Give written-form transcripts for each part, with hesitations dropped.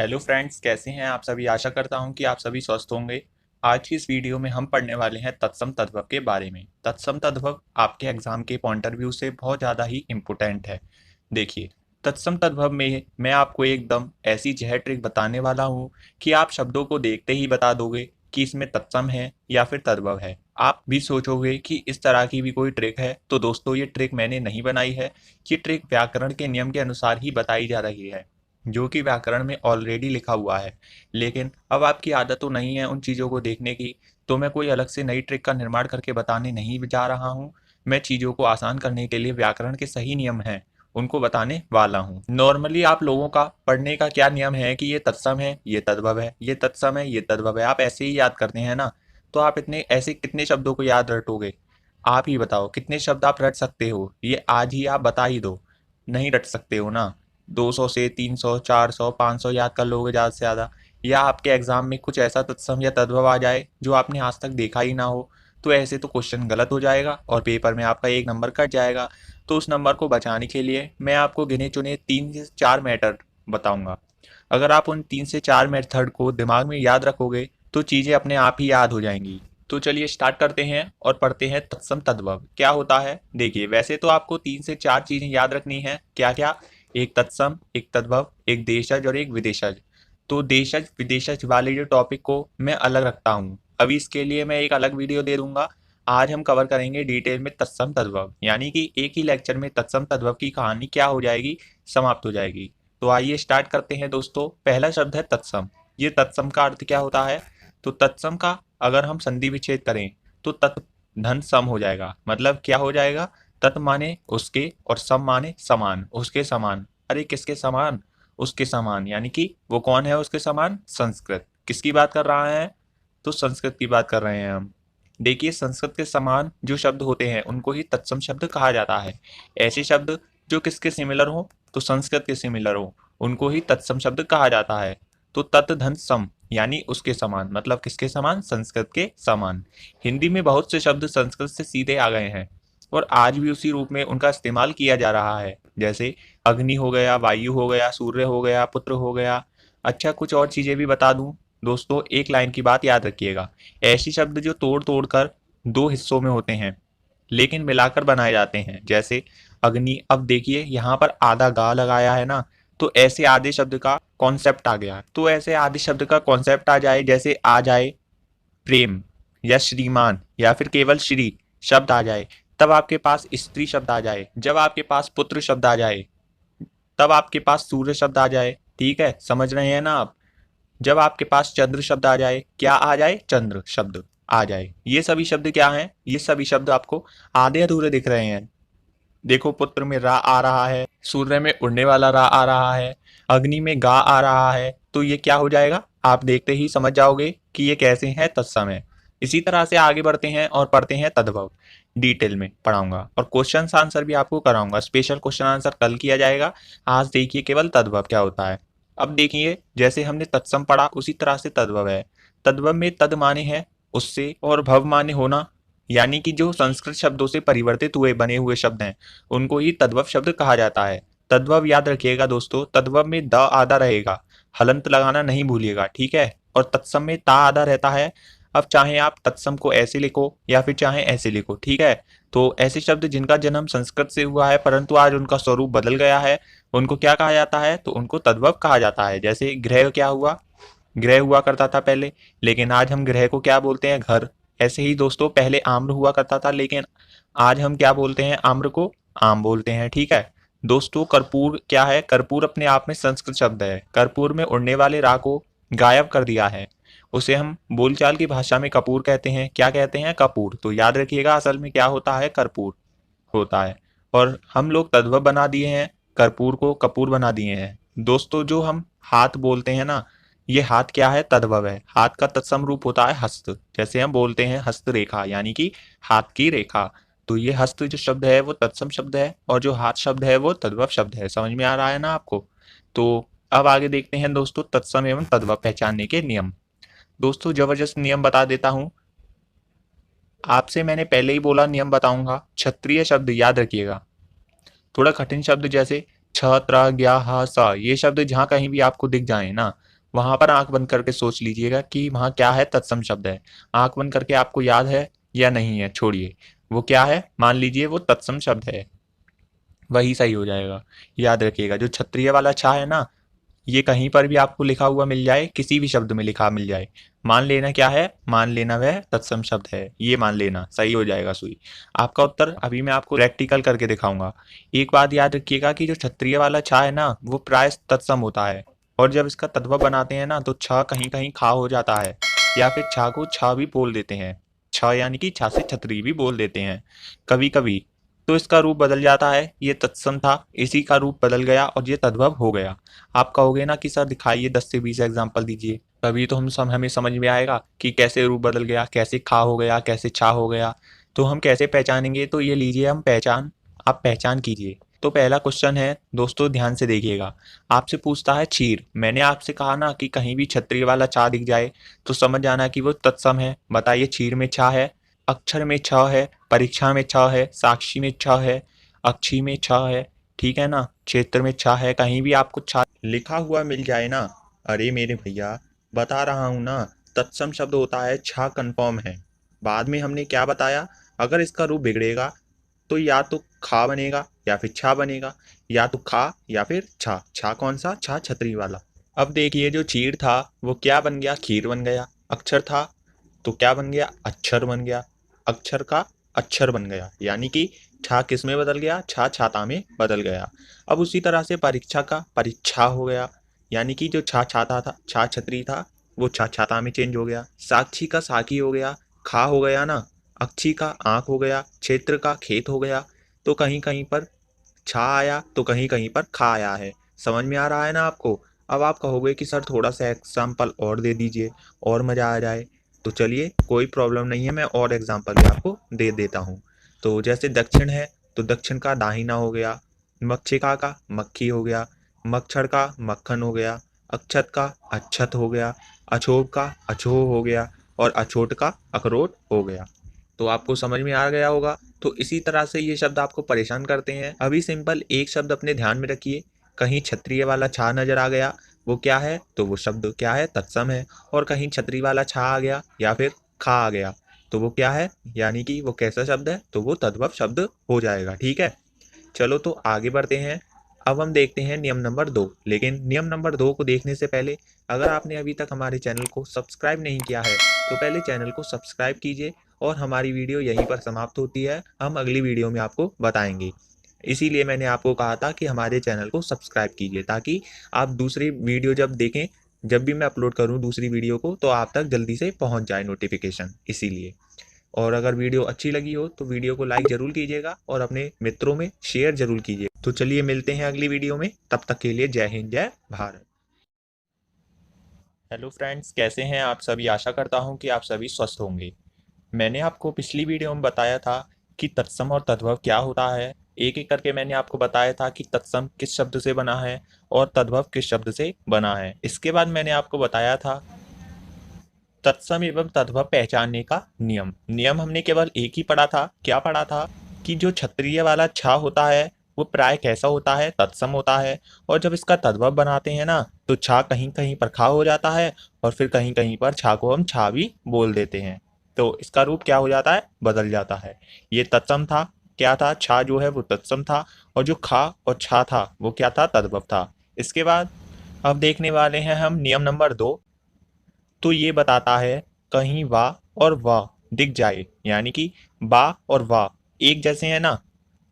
Hello friends, कैसे हैं आप सभी। आशा करता हूं कि आप सभी स्वस्थ होंगे। आज की इस वीडियो में हम पढ़ने वाले हैं तत्सम तद्भव के बारे में। तत्सम तद्भव आपके एग्जाम के पॉइंट ऑफ व्यू से बहुत ज़्यादा ही इम्पोर्टेंट है। देखिए, तत्सम तद्भव में मैं आपको एकदम ऐसी जहर ट्रिक बताने वाला हूं कि आप शब्दों को देखते ही बता दोगे कि इसमें तत्सम है या फिर तद्भव है। आप भी सोचोगे कि इस तरह की भी कोई ट्रिक है। तो दोस्तों, ये ट्रिक मैंने नहीं बनाई है। ये ट्रिक व्याकरण के नियम के अनुसार ही बताई जा रही है, जो कि व्याकरण में ऑलरेडी लिखा हुआ है। लेकिन अब आपकी आदत तो नहीं है उन चीज़ों को देखने की, तो मैं कोई अलग से नई ट्रिक का निर्माण करके बताने नहीं जा रहा हूँ। मैं चीज़ों को आसान करने के लिए व्याकरण के सही नियम हैं उनको बताने वाला हूँ। नॉर्मली आप लोगों का पढ़ने का क्या नियम है कि ये तत्सम है, ये तद्भव है, ये तत्सम है, ये तद्भव है। आप ऐसे ही याद करते हैं ना। तो आप इतने ऐसे कितने शब्दों को याद रटोगे? आप ही बताओ, कितने शब्द आप रट सकते हो? ये आज ही आप बता ही दो। नहीं रट सकते हो ना। 200 से 300, 400, 500 याद कर लोगे ज़्यादा से ज़्यादा। या आपके एग्जाम में कुछ ऐसा तत्सम या तद्भव आ जाए जो आपने आज तक देखा ही ना हो, तो ऐसे तो क्वेश्चन गलत हो जाएगा और पेपर में आपका 1 नंबर कट जाएगा। तो उस नंबर को बचाने के लिए मैं आपको गिने चुने 3 से 4 मेथड बताऊंगा। अगर आप उन 3 से 4 मेथड को दिमाग में याद रखोगे तो चीज़ें अपने आप ही याद हो जाएंगी। तो चलिए स्टार्ट करते हैं और पढ़ते हैं तत्सम तद्भव क्या होता है। देखिए, वैसे तो आपको 3 से 4 चीज़ें याद रखनी है। क्या क्या? एक तत्सम, एक तद्भव, एक देशज और एक विदेशज। तो देशज विदेशज वाले जो टॉपिक को मैं अलग रखता हूँ। अभी इसके लिए मैं एक अलग वीडियो दे दूंगा। आज हम कवर करेंगे डिटेल में तत्सम तद्भव, यानी कि एक ही लेक्चर में तत्सम तद्भव की कहानी क्या हो जाएगी, समाप्त हो जाएगी। तो आइए स्टार्ट करते हैं दोस्तों। पहला शब्द है तत्सम। ये तत्सम का अर्थ क्या होता है? तो तत्सम का अगर हम संधि विच्छेद करें तो तत् धन सम हो जाएगा। मतलब क्या हो जाएगा? तत् माने उसके और सम माने समान, उसके समान। अरे किसके समान? उसके समान, यानी कि वो कौन है उसके समान? संस्कृत। किसकी बात कर रहा है? तो संस्कृत की बात कर रहे हैं हम। देखिए, संस्कृत के समान जो शब्द होते हैं उनको ही तत्सम शब्द कहा जाता है। ऐसे शब्द जो किसके सिमिलर हो? तो संस्कृत के सिमिलर हो, उनको ही तत्सम शब्द कहा जाता है। तो तत् धन सम यानी उसके समान, मतलब किसके समान? संस्कृत के समान। हिंदी में बहुत से शब्द संस्कृत से सीधे आ गए हैं और आज भी उसी रूप में उनका इस्तेमाल किया जा रहा है। जैसे अग्नि हो गया, वायु हो गया, सूर्य हो गया, पुत्र हो गया। अच्छा, कुछ और चीजें भी बता दूं दोस्तों। एक लाइन की बात याद रखिएगा। ऐसे शब्द जो तोड़ तोड़ कर दो हिस्सों में होते हैं लेकिन मिलाकर बनाए जाते हैं, जैसे अग्नि। अब देखिए, यहाँ पर आधा गा लगाया है ना, तो ऐसे आधे शब्द का कॉन्सेप्ट आ गया। तो ऐसे आधे शब्द का कॉन्सेप्ट आ जाए, जैसे आ जाए प्रेम या श्रीमान या फिर केवल श्री शब्द आ जाए, तब आपके पास स्त्री शब्द आ जाए। जब आपके पास पुत्र शब्द आ जाए, तब आपके पास सूर्य शब्द आ जाए। ठीक है, समझ रहे हैं ना आप? जब आपके पास चंद्र शब्द आ जाए, क्या आ जाए? चंद्र शब्द आ जाए। ये सभी शब्द क्या हैं? ये सभी शब्द आपको आधे अधूरे दिख रहे हैं। देखो, पुत्र में रा आ रहा है, सूर्य में उड़ने वाला रा आ रहा है, अग्नि में गा आ रहा है। तो ये क्या हो जाएगा? आप देखते ही समझ जाओगे कि ये कैसे है, तत्सम है। इसी तरह से आगे बढ़ते हैं और पढ़ते हैं तद्भव। डिटेल में पढ़ाऊंगा और क्वेश्चन आंसर भी आपको कराऊंगा। स्पेशल क्वेश्चन आंसर कल किया जाएगा। आज देखिए केवल तद्भव क्या होता है। अब देखिए, जैसे हमने तत्सम पढ़ा उसी तरह से तद्भव है। तद्भव में तद माने है उससे और भव माने होना, यानी कि जो संस्कृत शब्दों से परिवर्तित हुए बने हुए शब्द हैं उनको ही तद्भव शब्द कहा जाता है। तद्भव याद रखिएगा दोस्तों, तद्भव में द आधा रहेगा, हलंत लगाना नहीं भूलिएगा, ठीक है। और तत्सम में ता आधा रहता है। अब चाहे आप तत्सम को ऐसे लिखो या फिर चाहे ऐसे लिखो, ठीक है। तो ऐसे शब्द जिनका जन्म संस्कृत से हुआ है परंतु आज उनका स्वरूप बदल गया है, उनको क्या कहा जाता है? तो उनको तद्भव कहा जाता है। जैसे गृह क्या हुआ? गृह हुआ करता था पहले, लेकिन आज हम गृह को क्या बोलते हैं? घर। ऐसे ही दोस्तों, पहले आम्र हुआ करता था लेकिन आज हम क्या बोलते हैं? आम्र को आम बोलते हैं, ठीक है। दोस्तों, कर्पूर क्या है? कर्पूर अपने आप में संस्कृत शब्द है। कर्पूर में उड़ने वाले रा को गायब कर दिया है, उसे हम बोलचाल की भाषा में कपूर कहते हैं। क्या कहते हैं? कपूर। तो याद रखिएगा, असल में क्या होता है? कर्पूर होता है। और हम लोग तद्भव बना दिए हैं, कर्पूर को कपूर बना दिए हैं। दोस्तों, जो हम हाथ बोलते हैं ना, ये हाथ क्या है? तद्भव है। हाथ का तत्सम रूप होता है हस्त। जैसे हम बोलते हैं हस्त रेखा, यानी कि हाथ की रेखा। तो ये हस्त जो शब्द है वो तत्सम शब्द है और जो हाथ शब्द है वो तद्भव शब्द है। समझ में आ रहा है ना आपको? तो अब आगे देखते हैं दोस्तों तत्सम एवं तद्भव पहचानने के नियम। दोस्तों, जबरदस्त नियम बता देता हूं आपसे। मैंने पहले ही बोला नियम बताऊंगा। क्षत्रिय शब्द याद रखिएगा। थोड़ा कठिन शब्द जैसे छ त्र ज्ञा ह स, ये शब्द जहां कहीं भी आपको दिख जाए ना, वहां पर आंख बंद करके सोच लीजिएगा कि वहां क्या है, तत्सम शब्द है। आंख बंद करके आपको याद है या नहीं है, छोड़िए, वो क्या है, मान लीजिए वो तत्सम शब्द है, वही सही हो जाएगा। याद रखिएगा, जो क्षत्रिय वाला छा है ना, ये कहीं पर भी आपको लिखा हुआ मिल जाए, किसी भी शब्द में लिखा मिल जाए, मान लेना क्या है, मान लेना वह तत्सम शब्द है, ये मान लेना सही हो जाएगा सुई। आपका उत्तर अभी मैं आपको प्रैक्टिकल करके दिखाऊंगा। एक बात याद रखिएगा कि जो क्षत्रिय वाला छा है ना, वो प्राय तत्सम होता है, और जब इसका तद्भव बनाते हैं ना, तो छ कहीं कहीं खा हो जाता है, या फिर छा को छा भी बोल देते हैं, छ यानी कि छा से छतरी भी बोल देते हैं कभी कभी। तो इसका रूप बदल जाता है, ये तत्सम था, इसी का रूप बदल गया और ये तद्भव हो गया। आप कहोगे ना कि सर दिखाइए, 10 से 20 एग्जाम्पल दीजिए, तभी तो हमें समझ में आएगा कि कैसे रूप बदल गया, कैसे खा हो गया, कैसे छा हो गया। तो हम कैसे पहचानेंगे, तो ये लीजिए हम पहचान, आप पहचान कीजिए। तो पहला क्वेश्चन है दोस्तों, ध्यान से देखिएगा, आपसे पूछता है क्षीर। मैंने आपसे कहा ना कि कहीं भी क्षत्रिय वाला छा दिख जाए तो समझ जाना कि वो तत्सम है। बताइए, क्षीर में छा है, अक्षर में छ है, परीक्षा में छ है, साक्षी में छ है, अक्षी में छ है, ठीक है ना, क्षेत्र में छ है, कहीं भी आपको छ लिखा हुआ मिल जाए ना, अरे मेरे भैया बता रहा हूं ना, तत्सम शब्द होता है, छा कंफर्म है। बाद में हमने क्या बताया, अगर इसका रूप बिगड़ेगा तो या तो खा बनेगा या फिर छा बनेगा, या तो खा या फिर छा। छा कौन सा, छा छतरी वाला। अब देखिए, जो चीड़ था वो क्या बन गया, खीर बन गया। अक्षर था तो क्या बन गया, अक्षर बन गया। अक्षर का अक्षर बन गया, यानी कि छा किस में बदल गया, छा छाता में बदल गया। अब उसी तरह से परीक्षा का परीक्षा हो गया, यानी कि जो छा छाता था, छा छतरी था, वो छा छाता में चेंज हो गया। साक्षी का साकी हो गया, खा हो गया ना। अक्षी का आंख हो गया, क्षेत्र का खेत हो गया। तो कहीं कहीं पर छा आया तो कहीं कहीं पर खा आया है। समझ में आ रहा है ना आपको। अब आप कहोगे कि सर थोड़ा सा एग्जाम्पल और दे दीजिए और मजा आ जाए, तो चलिए कोई प्रॉब्लम नहीं है, मैं और एग्जाम्पल भी आपको दे देता हूँ। तो जैसे दक्षिण है तो दक्षिण का दाहिना हो गया, मक्षिका का मक्खी हो गया, मक्षर का मक्खन हो गया, अक्षत का अक्षत हो गया, अछोट का अछो हो गया, और अछोट का अखरोट हो गया। तो आपको समझ में आ गया होगा। तो इसी तरह से ये शब्द आपको परेशान करते हैं। अभी सिंपल एक शब्द अपने ध्यान में रखिए, कहीं क्षत्रिय वाला छा नजर आ गया, वो क्या है, तो वो शब्द क्या है, तत्सम है। और कहीं छतरी वाला छा आ गया या फिर खा आ गया, तो वो क्या है, यानी कि वो कैसा शब्द है, तो वो तद्भव शब्द हो जाएगा। ठीक है, चलो तो आगे बढ़ते हैं। अब हम देखते हैं नियम नंबर 2। लेकिन नियम नंबर 2 को देखने से पहले, अगर आपने अभी तक हमारे चैनल को सब्सक्राइब नहीं किया है तो पहले चैनल को सब्सक्राइब कीजिए। और हमारी वीडियो यहीं पर समाप्त होती है, हम अगली वीडियो में आपको बताएंगे। इसीलिए मैंने आपको कहा था कि हमारे चैनल को सब्सक्राइब कीजिए, ताकि आप दूसरी वीडियो जब देखें, जब भी मैं अपलोड करूं दूसरी वीडियो को, तो आप तक जल्दी से पहुंच जाए नोटिफिकेशन, इसीलिए। और अगर वीडियो अच्छी लगी हो तो वीडियो को लाइक जरूर कीजिएगा और अपने मित्रों में शेयर जरूर कीजिए। तो चलिए मिलते हैं अगली वीडियो में, तब तक के लिए जय हिंद जय भारत। हेलो फ्रेंड्स, कैसे हैं आप सभी। आशा करता हूं कि आप सभी स्वस्थ होंगे। मैंने आपको पिछली वीडियो में बताया था कि तत्सम और तद्भव क्या होता है। एक एक करके मैंने आपको बताया था कि तत्सम किस शब्द से बना है और तद्भव किस शब्द से बना है। इसके बाद मैंने आपको बताया था तत्सम एवं तद्भव पहचानने का नियम। नियम हमने केवल एक ही पढ़ा था। क्या पढ़ा था, कि जो क्षत्रिय वाला छा होता है वो प्राय कैसा होता है, तत्सम होता है। और जब इसका तद्भव बनाते हैं ना, तो छा कहीं कहीं पर खा हो जाता है, और फिर कहीं कहीं पर छा को हम छा भी बोल देते हैं। तो इसका रूप क्या हो जाता है, बदल जाता है। ये तत्सम था, क्या था, छा जो है वो तत्सम था, और जो खा और छा था वो क्या था, तद्भव था। इसके बाद अब देखने वाले हैं हम नियम नंबर 2। तो ये बताता है कहीं वाह और वाह दिख जाए, यानी कि बा और वाह एक जैसे हैं ना,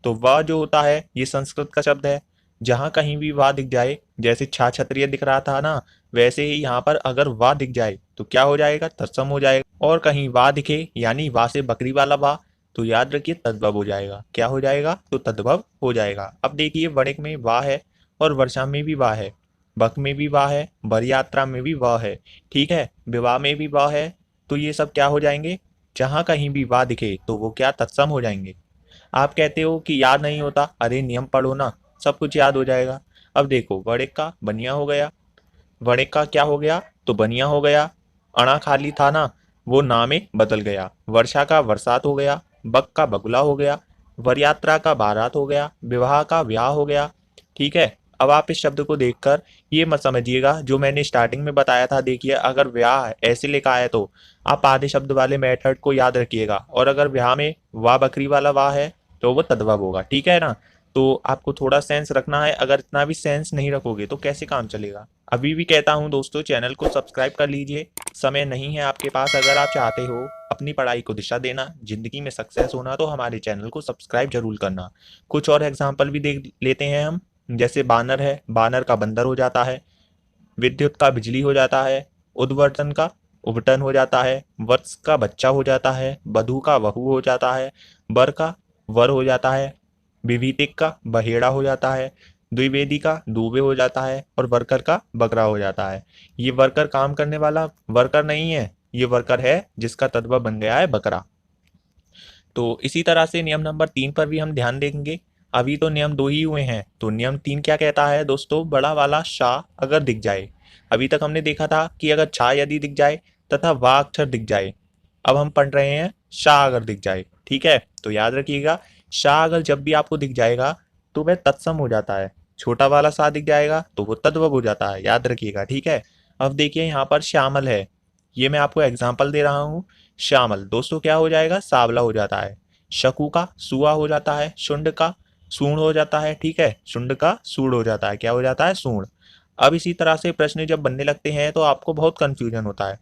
तो वाह जो होता है ये संस्कृत का शब्द है। जहां कहीं भी वाह दिख जाए, जैसे छा क्षत्रिय दिख रहा था ना, वैसे ही यहाँ पर अगर वाह दिख जाए तो क्या हो जाएगा, तत्सम हो जाएगा। और कहीं वाह दिखे, यानी वाह से बकरी वाला वाह, तो याद रखिए तद्भव हो जाएगा। क्या हो जाएगा, तो तद्भव हो जाएगा। अब देखिए, वणिक में वाह है और वर्षा में भी वाह है, बक में भी वाह है, बर यात्रा में भी वाह है, ठीक है, विवाह में भी वाह है। तो ये सब क्या हो जाएंगे, जहां कहीं भी वाह दिखे तो वो क्या, तत्सम हो जाएंगे। आप कहते हो कि याद नहीं होता, अरे नियम पढ़ो ना, सब कुछ याद हो जाएगा। अब देखो, वड़िक का बनिया हो गया, वड़िक का क्या हो गया, तो बनिया हो गया। अणा खाली था ना, वो ना में बदल गया। वर्षा का बरसात हो गया, बक का बगुला हो गया, वरयात्रा का बारात हो गया, विवाह का ब्याह हो गया, ठीक है। अब आप इस शब्द को देखकर ये मत समझिएगा जो मैंने स्टार्टिंग में बताया था। देखिए, अगर व्याह ऐसे लिखा है तो आप आधे शब्द वाले मेथड को याद रखिएगा, और अगर व्याह में वाह बकरी वाला वाह है तो वो तद्भव होगा, ठीक है ना। तो आपको थोड़ा सेंस रखना है, अगर इतना भी सेंस नहीं रखोगे तो कैसे काम चलेगा। अभी भी कहता हूँ दोस्तों, चैनल को सब्सक्राइब कर लीजिए। समय नहीं है आपके पास, अगर आप चाहते हो अपनी पढ़ाई को दिशा देना, जिंदगी में सक्सेस होना, तो हमारे चैनल को सब्सक्राइब जरूर करना। कुछ और एग्जाम्पल भी देख लेते हैं हम। जैसे बानर है, बानर का बंदर हो जाता है। विद्युत का बिजली हो जाता है। उद्वर्तन का उबटन हो जाता है। वत्स का बच्चा हो जाता है। बधु का वहू हो जाता है। बर का वर हो जाता है। विभीतिक का बहेड़ा हो जाता है। द्विवेदी का दूबे हो जाता है। और वर्कर का बकरा हो जाता है। ये वर्कर काम करने वाला वर्कर नहीं है, ये वर्कर है जिसका तद्भव बन गया है बकरा। तो इसी तरह से नियम नंबर 3 पर भी हम ध्यान देंगे। अभी तो नियम 2 ही हुए हैं, तो नियम 3 क्या कहता है दोस्तों, बड़ा वाला शाह अगर दिख जाए। अभी तक हमने देखा था कि अगर छा यदि दिख जाए तथा वाह अक्षर दिख जाए। अब हम पढ़ रहे हैं शाह अगर दिख जाए, ठीक है। तो याद रखिएगा, शाह अगर जब भी आपको दिख जाएगा तो वह तत्सम हो जाता है। छोटा वाला शाह दिख जाएगा तो वो तद्भव हो जाता है, याद रखिएगा, ठीक है। अब देखिए यहाँ पर श्यामल है, ये मैं आपको एग्जाम्पल दे रहा हूँ। श्यामल दोस्तों क्या हो जाएगा, सावला हो जाता है। शकु का सुआ हो जाता है। शुंड का सूंड हो जाता है, ठीक है। शुंड का सूड़ हो जाता है, क्या हो जाता है, सूंड। अब इसी तरह से प्रश्न जब बनने लगते हैं तो आपको बहुत कंफ्यूजन होता है।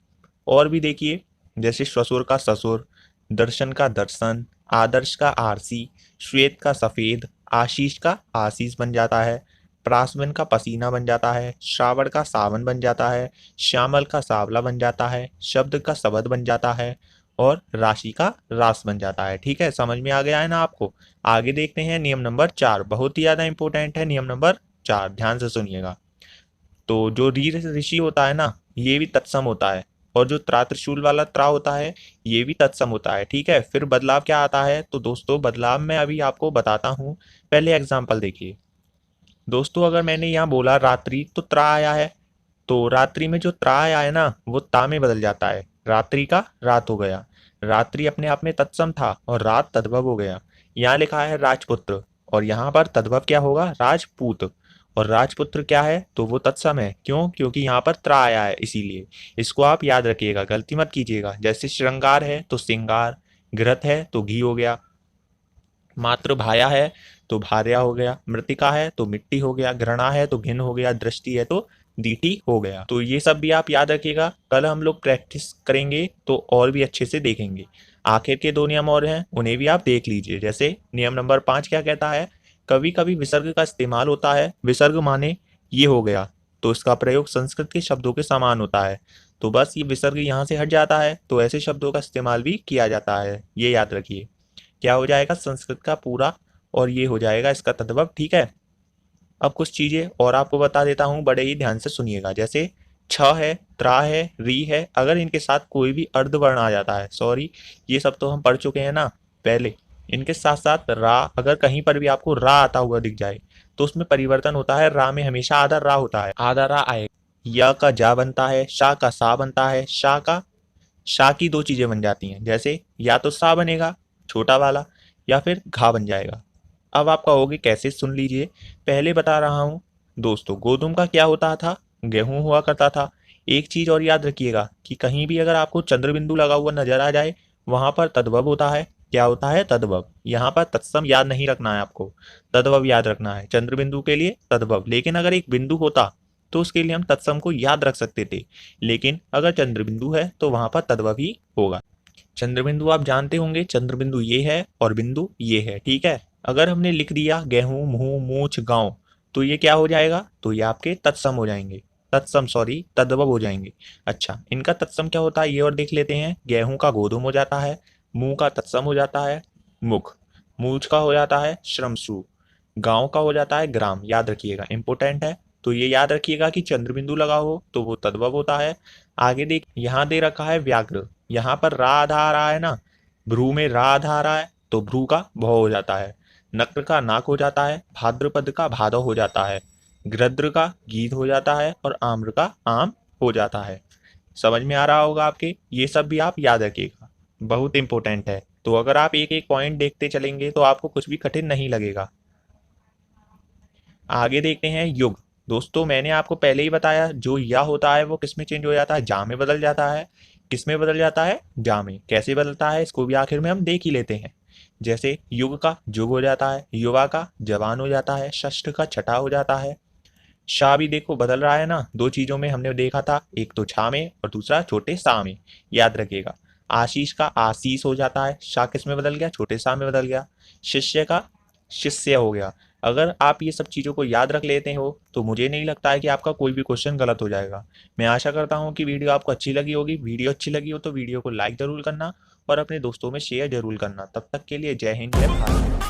और भी देखिए, जैसे ससुर का ससुर, दर्शन का दर्शन, आदर्श का आरसी, श्वेत का सफेद, आशीष का आशीष बन जाता है। प्रासवन का पसीना बन जाता है। श्रावण का सावन बन जाता है। श्यामल का सावला बन जाता है। शब्द का शब्द बन जाता है। और राशि का रास बन जाता है, ठीक है। समझ में आ गया है ना आपको। आगे देखते हैं नियम नंबर 4, बहुत ही ज्यादा इंपॉर्टेंट है नियम नंबर 4, ध्यान से सुनिएगा। तो जो री ऋषि होता है ना, ये भी तत्सम होता है। और जो त्रा त्रिशूल वाला त्रा होता है, ये भी तत्सम होता है, ठीक है। फिर बदलाव क्या आता है, तो दोस्तों बदलाव मैं अभी आपको बताता हूँ। पहले एग्जाम्पल देखिए दोस्तों, अगर मैंने यहाँ बोला रात्रि तो त्रा आया है, तो रात्रि में जो त्रा आया है ना वो ता में बदल जाता है। रात्रि का रात हो गया। रात्रि अपने आप में तत्सम था और रात तद्भव हो गया। यहाँ लिखा है राजपुत्र, और यहाँ पर तद्भव क्या होगा, राजपूत। और राजपुत्र क्या है, तो वो तत्सम है। क्यों, क्योंकि यहाँ पर त्रा आया है, इसीलिए इसको आप याद रखिएगा, गलती मत कीजिएगा। जैसे श्रृंगार है तो सिंगार, घृत है तो घी हो गया, मात्र भाया है तो भार्या हो गया, मृतिका है तो मिट्टी हो गया, घृणा है तो घिन हो गया, दृष्टि है तो दीटी हो गया। तो ये सब भी आप याद रखिएगा, कल हम लोग प्रैक्टिस करेंगे तो और भी अच्छे से देखेंगे। आखिर के 2 नियम और हैं, उन्हें भी आप देख लीजिए। जैसे नियम नंबर 5 क्या कहता है, कभी कभी विसर्ग का इस्तेमाल होता है। विसर्ग माने ये हो गया, तो इसका प्रयोग संस्कृत के शब्दों के समान होता है। तो बस ये विसर्ग यहाँ से हट जाता है तो ऐसे शब्दों का इस्तेमाल भी किया जाता है, ये याद रखिए। क्या हो जाएगा, संस्कृत का पूरा, और ये हो जाएगा इसका तद्भव, ठीक है। अब कुछ चीजें और आपको बता देता हूँ, बड़े ही ध्यान से सुनिएगा। जैसे छ है, त्रा है, री है, अगर इनके साथ कोई भी अर्धवर्ण आ जाता है, सॉरी ये सब तो हम पढ़ चुके हैं ना पहले। इनके साथ साथ रा, अगर कहीं पर भी आपको रा आता हुआ दिख जाए तो उसमें परिवर्तन होता है। रा में हमेशा आधा रा होता है, आधा रा आएगा। य का जा बनता है, शा का सा बनता है। शा की 2 चीजें बन जाती हैं, जैसे या तो सा बनेगा छोटा वाला, या फिर घा बन जाएगा। अब आप कहोगे कैसे, सुन लीजिए, पहले बता रहा हूं दोस्तों। गोधूम का क्या होता था, गेहूं हुआ करता था। एक चीज और याद रखिएगा कि कहीं भी अगर आपको चंद्र बिंदु लगा हुआ नजर आ जाए, वहां पर तद्भव होता है। क्या होता है, तद्भव। यहाँ पर तत्सम याद नहीं रखना है आपको, तद्भव याद रखना है। चंद्र बिंदु के लिए तद्भव, लेकिन अगर एक बिंदु होता तो उसके लिए हम तत्सम को याद रख सकते थे, लेकिन अगर चंद्र बिंदु है तो वहां पर तद्भव ही होगा। चंद्र बिंदु आप जानते होंगे, चंद्र बिंदु ये है और बिंदु ये है, ठीक है। अगर हमने लिख दिया गेहूं, मुंह, मूछ, गांव, तो ये क्या हो जाएगा, तो ये आपके तत्सम हो जाएंगे, तत्सम सॉरी तद्भव हो जाएंगे। अच्छा, इनका तत्सम क्या होता है ये और देख लेते हैं। गेहूं का गोधूम हो जाता है। मुंह का तत्सम हो जाता है मुख। मूछ का हो जाता है श्रमसु। गांव का हो जाता है ग्राम, याद रखिएगा, इंपोर्टेंट है। तो ये याद रखिएगा कि चंद्र बिंदु लगा हो तो वो तद्भव होता है। आगे देख, यहाँ दे रखा है व्याघ्र, यहाँ पर रा आधा आ रहा है ना, भ्रू में रा आधा आ रहा है तो भ्रू का भौ हो जाता है। नक्र का नाक हो जाता है। भाद्रपद का भादव हो जाता है। गृद्र का गीध हो जाता है और आम्र का आम हो जाता है। समझ में आ रहा होगा आपके, ये सब भी आप याद रखिएगा, बहुत इंपॉर्टेंट है। तो अगर आप एक एक पॉइंट देखते चलेंगे तो आपको कुछ भी कठिन नहीं लगेगा। आगे देखते हैं युग। दोस्तों मैंने आपको पहले ही बताया, जो या होता है वो किस में चेंज हो जाता है, जा में बदल जाता है। किस में बदल जाता है, जा में। कैसे बदलता है इसको भी आखिर में हम देख ही लेते हैं। जैसे युग का जुग हो जाता है, युवा का जवान हो जाता है, षष्ठ का छठा हो जाता है। शाह भी देखो बदल रहा है ना, दो चीजों में हमने देखा था, एक तो छा में और दूसरा छोटे सा में। याद रखिएगा। आशीष का आशीष हो जाता है, शाह किस में बदल गया, छोटे सा में बदल गया। शिष्य का शिष्य हो गया। अगर आप ये सब चीज़ों को याद रख लेते हो तो मुझे नहीं लगता है कि आपका कोई भी क्वेश्चन गलत हो जाएगा। मैं आशा करता हूँ कि वीडियो आपको अच्छी लगी होगी। वीडियो अच्छी लगी हो तो वीडियो को लाइक ज़रूर करना और अपने दोस्तों में शेयर जरूर करना। तब तक के लिए जय हिंद, जय भारत।